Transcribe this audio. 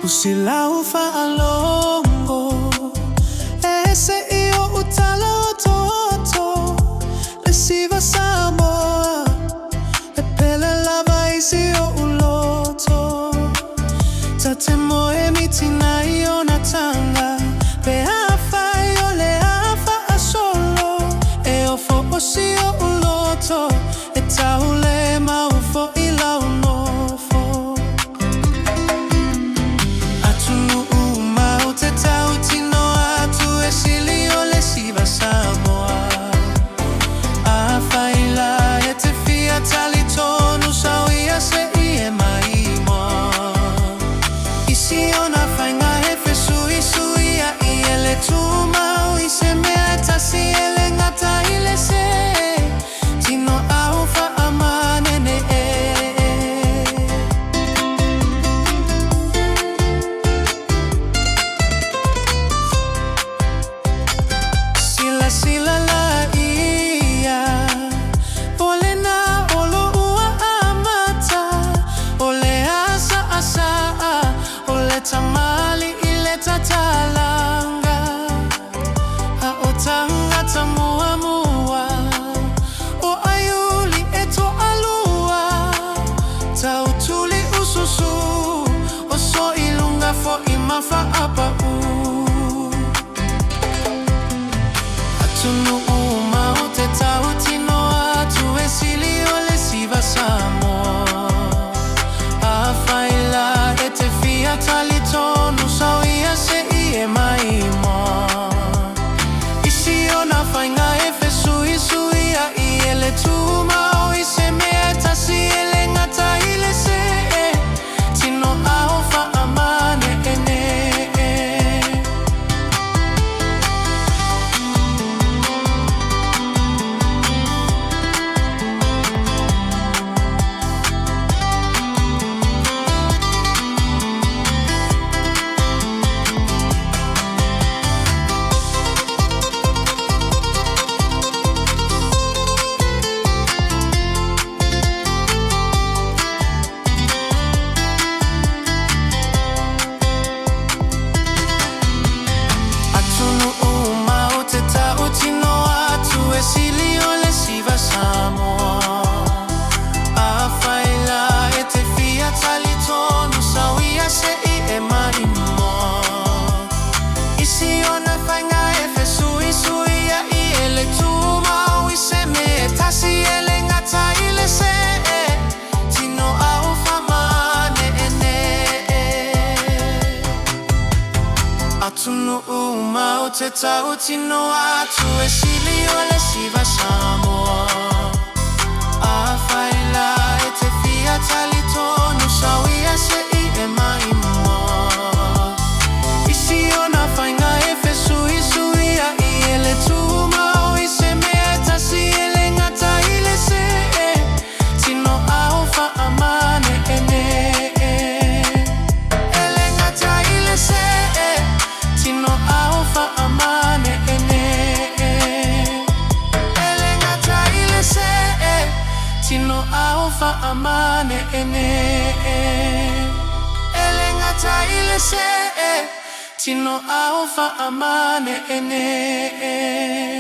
Usi Lau Fa'alogo, ese io utalo toto, lesiva Samoa, e pele lava isi o uloto. Tate moe mitina io natanga, pe afa io le afa a solo, e o fo osi o uloto, e taule ma ufo ila unofo. Samoa, afaila e te fia talitonu sauia se ie maimo. Isi ona fainga e fesui suia i ele tumau i se mea tasi ele ngata ile se tino au fa amanene Sila la ia, ole na olo ua amata, ole asa asa, ole tamali ile tatalanga, a o tanga tamua mua, o ayuli eto alua, tau tuli ususu, o so ilunga fo imafa apa Tunu uma o te tau tino atu e sili o le siva Samoa. Afaila e te fia talitonu sauia se i e maimo. Isi ona fainga e fesui suia i ele tuma o i se mea tasi ele ngata ile se tino au fa amane ene. Sili o le siva Samoa, afaila e te fia talitonu sauia se i e maimo. Isi ona fainga e fesui suia i ele tumau i se me tasi ele ngata ile se tino au famane ene. Atunu uma o te tau tino atu e sili o le siva Samoa. Afaila e te fia talitonu sauia se i e maimo. Isi ona fainga e fesui suia i ele tumau i se mea tasi ele ngata ile se tino au fa amane ene. Ele ngata ile se tino au fa amane ene. Ele ngata ile se tino au fa amane ene. Ele ngata ile se tino au fa amane ene.